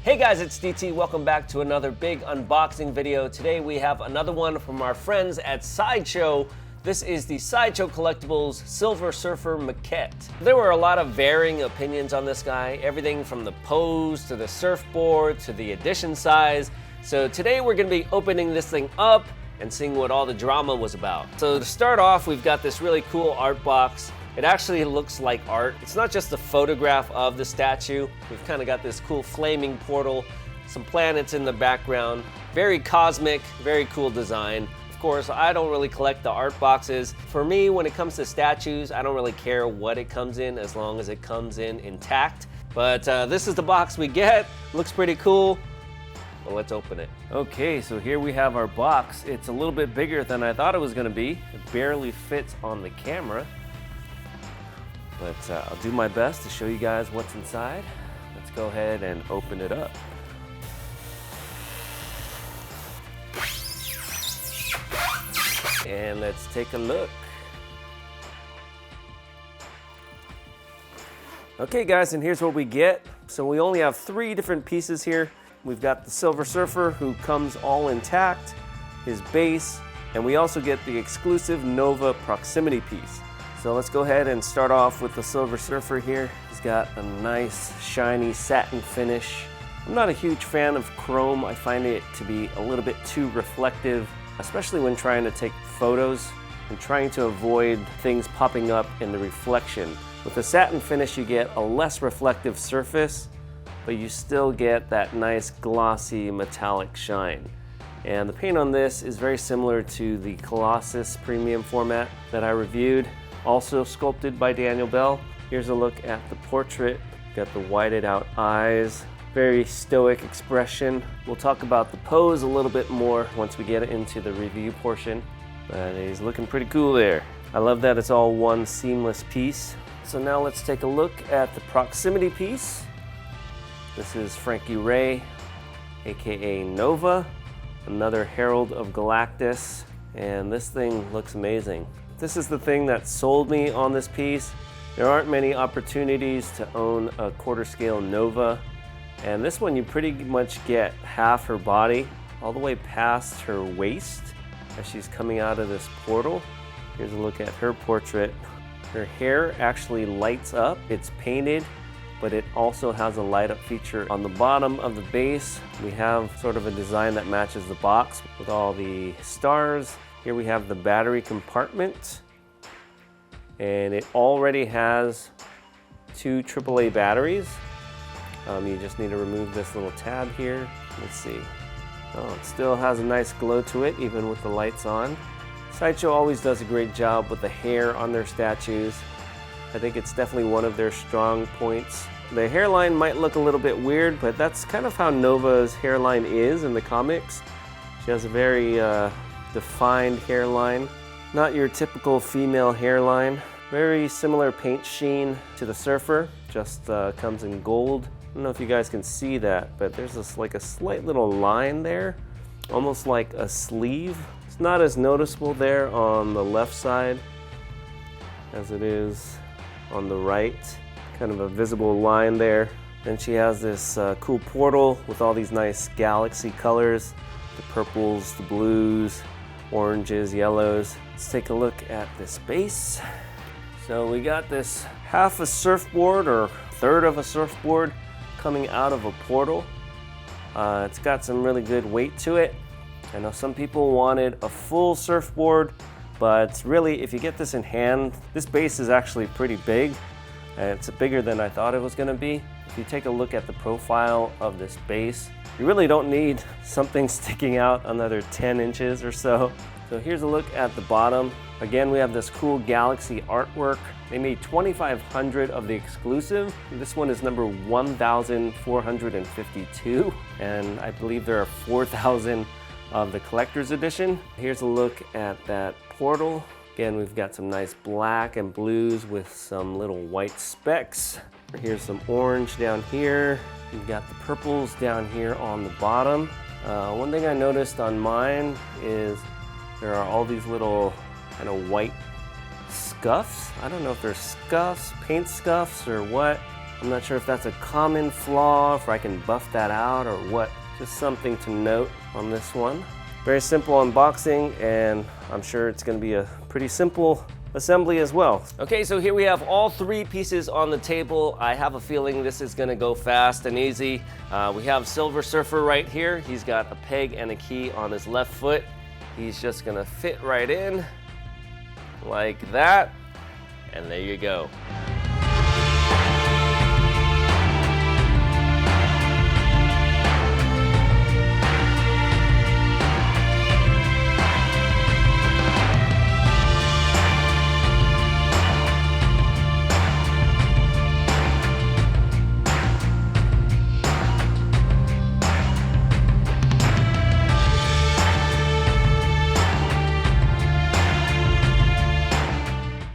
Hey guys, it's DT. Welcome back to another big unboxing video. Today we have another one from our friends at Sideshow. This is the Sideshow Collectibles Silver Surfer Maquette. There were a lot of varying opinions on this guy, everything from the pose to the surfboard to the edition size. So today we're going to be opening this thing up and seeing what all the drama was about. So to start off, we've got this really cool art box. It actually looks like art. It's not just a photograph of the statue. We've kind of got this cool flaming portal, some planets in the background. Very cosmic, very cool design. Of course, I don't really collect the art boxes. For me, when it comes to statues, I don't really care what it comes in as long as it comes in intact. But this is the box we get. Looks pretty cool. Well, let's open it. Okay, so here we have our box. It's a little bit bigger than I thought it was gonna be. It barely fits on the camera. But I'll do my best to show you guys what's inside. Let's go ahead and open it up. And let's take a look. Okay guys, and here's what we get. So we only have 3 different pieces here. We've got the Silver Surfer, who comes all intact, his base, and we also get the exclusive Nova proximity piece. So let's go ahead and start off with the Silver Surfer here. He's got a nice shiny satin finish. I'm not a huge fan of chrome. I find it to be a little bit too reflective, especially when trying to take photos and trying to avoid things popping up in the reflection. With the satin finish, you get a less reflective surface, but you still get that nice glossy metallic shine. And the paint on this is very similar to the Colossus premium format that I reviewed. Also sculpted by Daniel Bell. Here's a look at the portrait. Got the whited out eyes, very stoic expression. We'll talk about the pose a little bit more once we get into the review portion, but he's looking pretty cool there. I love that it's all one seamless piece. So now let's take a look at the proximity piece. This is Frankie Ray, aka Nova, another herald of Galactus, and this thing looks amazing. This is the thing that sold me on this piece. There aren't many opportunities to own a quarter scale Nova, and this one you pretty much get half her body all the way past her waist as she's coming out of this portal. Here's a look at her portrait. Her hair actually lights up. It's painted, but it also has a light up feature on the bottom of the base. We have sort of a design that matches the box with all the stars. Here we have the battery compartment, and it already has 2 AAA batteries. You just need to remove this little tab here. Let's see. Oh, it still has a nice glow to it, even with the lights on. Sideshow always does a great job with the hair on their statues. I think it's definitely one of their strong points. The hairline might look a little bit weird, but that's kind of how Nova's hairline is in the comics. She has a very defined hairline, not your typical female hairline. Very similar paint sheen to the Surfer, just comes in gold. I don't know if you guys can see that, but there's this like a slight little line there, almost like a sleeve. It's not as noticeable there on the left side as it is on the right. Kind of a visible line there. Then she has this cool portal with all these nice galaxy colors, the purples, the blues, oranges, yellows. Let's take a look at this base. So we got this half a surfboard or third of a surfboard coming out of a portal. It's got some really good weight to it. I know some people wanted a full surfboard, but really if you get this in hand, this base is actually pretty big. It's bigger than I thought it was gonna be. If you take a look at the profile of this base, you really don't need something sticking out another 10 inches or so. So here's a look at the bottom. Again, we have this cool galaxy artwork. They made 2,500 of the exclusive. This one is number 1,452, and I believe there are 4,000 of the collector's edition. Here's a look at that portal. Again, we've got some nice black and blues with some little white specks. Here's some orange down here. We've got the purples down here on the bottom. One thing I noticed on mine is there are all these little kind of white scuffs. I don't know if they're scuffs, paint scuffs, or what. I'm not sure if that's a common flaw, if I can buff that out or what. Just something to note on this one. Very simple unboxing, and I'm sure it's going to be a pretty simple assembly as well. Okay, so here we have all three pieces on the table. I have a feeling this is gonna go fast and easy. We have Silver Surfer right here. He's got a peg and a key on his left foot. He's just gonna fit right in like that, and there you go.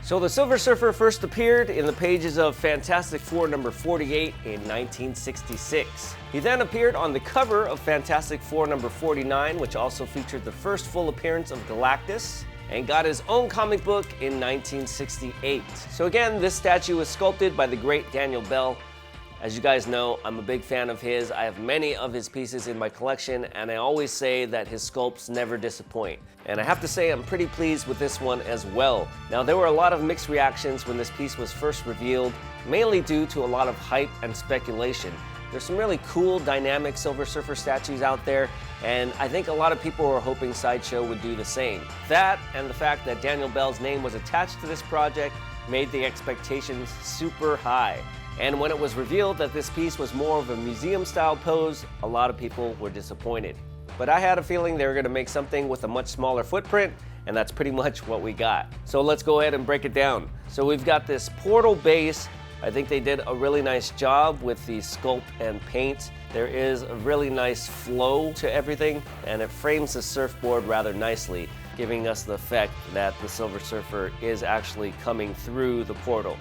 So the Silver Surfer first appeared in the pages of Fantastic Four number 48 in 1966. He then appeared on the cover of Fantastic Four number 49, which also featured the first full appearance of Galactus, and got his own comic book in 1968. So again, this statue was sculpted by the great Daniel Bell. As you guys know, I'm a big fan of his. I have many of his pieces in my collection, and I always say that his sculpts never disappoint. And I have to say I'm pretty pleased with this one as well. Now, there were a lot of mixed reactions when this piece was first revealed, mainly due to a lot of hype and speculation. There's some really cool, dynamic Silver Surfer statues out there, and I think a lot of people were hoping Sideshow would do the same. That, and the fact that Daniel Bell's name was attached to this project, made the expectations super high. And when it was revealed that this piece was more of a museum-style pose, a lot of people were disappointed. But I had a feeling they were going to make something with a much smaller footprint, and that's pretty much what we got. So let's go ahead and break it down. So we've got this portal base. I think they did a really nice job with the sculpt and paint. There is a really nice flow to everything, and it frames the surfboard rather nicely, giving us the effect that the Silver Surfer is actually coming through the portal.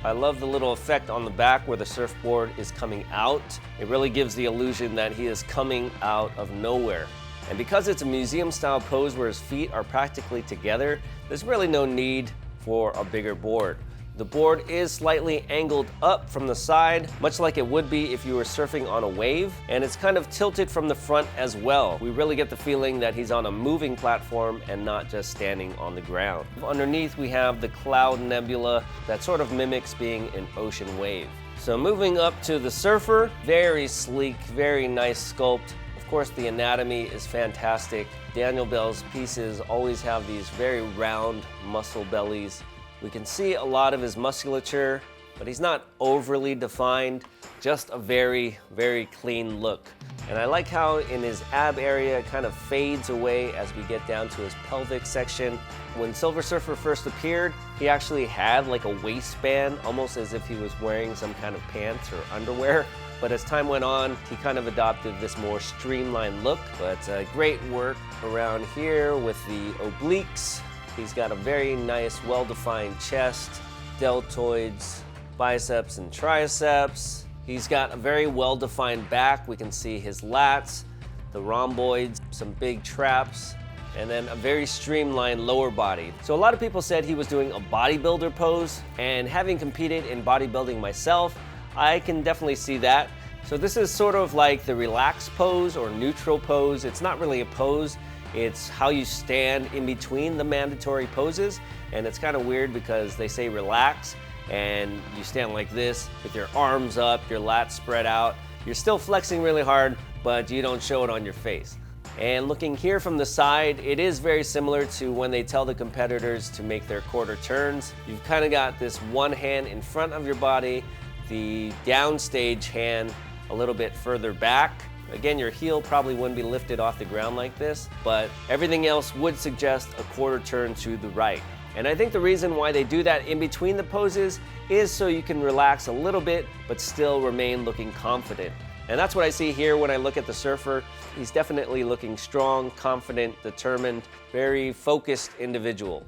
I love the little effect on the back where the surfboard is coming out. It really gives the illusion that he is coming out of nowhere. And because it's a museum-style pose where his feet are practically together, there's really no need for a bigger board. The board is slightly angled up from the side, much like it would be if you were surfing on a wave, and it's kind of tilted from the front as well. We really get the feeling that he's on a moving platform and not just standing on the ground. Underneath we have the cloud nebula that sort of mimics being an ocean wave. So moving up to the surfer, very sleek, very nice sculpt. Of course, the anatomy is fantastic. Daniel Bell's pieces always have these very round muscle bellies. We can see a lot of his musculature, but he's not overly defined, just a very, very clean look. And I like how in his ab area it kind of fades away as we get down to his pelvic section. When Silver Surfer first appeared, he actually had like a waistband, almost as if he was wearing some kind of pants or underwear. But as time went on, he kind of adopted this more streamlined look. But great work around here with the obliques. He's got a very nice, well-defined chest, deltoids, biceps and triceps. He's got a very well-defined back. We can see his lats, the rhomboids, some big traps, and then a very streamlined lower body. So a lot of people said he was doing a bodybuilder pose, and having competed in bodybuilding myself, I can definitely see that. So this is sort of like the relaxed pose or neutral pose. It's not really a pose. It's how you stand in between the mandatory poses, and it's kind of weird because they say relax and you stand like this with your arms up, your lats spread out. You're still flexing really hard, but you don't show it on your face. And looking here from the side, it is very similar to when they tell the competitors to make their quarter turns. You've kind of got this one hand in front of your body, the downstage hand a little bit further back. Again, your heel probably wouldn't be lifted off the ground like this, but everything else would suggest a quarter turn to the right. And I think the reason why they do that in between the poses is so you can relax a little bit, but still remain looking confident. And that's what I see here when I look at the surfer. He's definitely looking strong, confident, determined, very focused individual.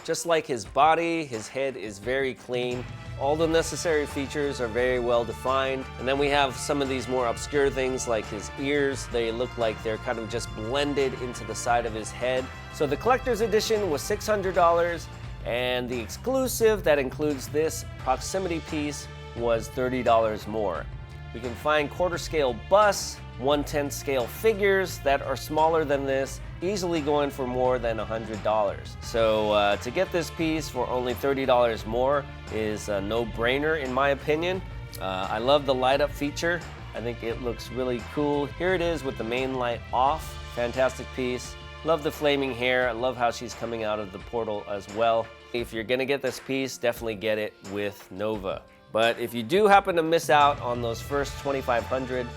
Just like his body, his head is very clean. All the necessary features are very well defined. And then we have some of these more obscure things like his ears. They look like they're kind of just blended into the side of his head. So the collector's edition was $600, and the exclusive that includes this proximity piece was $30 more. We can find quarter scale busts, 1/10 scale figures that are smaller than this, easily going for more than $100. So to get this piece for only $30 more is a no-brainer in my opinion. I love the light up feature. I think it looks really cool. Here it is with the main light off. Fantastic piece. Love the flaming hair. I love how she's coming out of the portal as well. If you're gonna get this piece, definitely get it with Nova. But if you do happen to miss out on those first 2,500,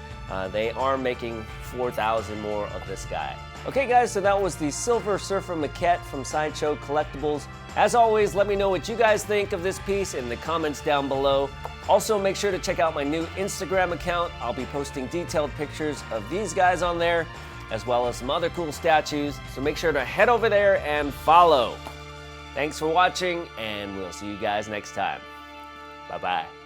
they are making 4,000 more of this guy. Okay guys, so that was the Silver Surfer Maquette from Sideshow Collectibles. As always, let me know what you guys think of this piece in the comments down below. Also, make sure to check out my new Instagram account. I'll be posting detailed pictures of these guys on there, as well as some other cool statues. So make sure to head over there and follow. Thanks for watching, and we'll see you guys next time. Bye-bye.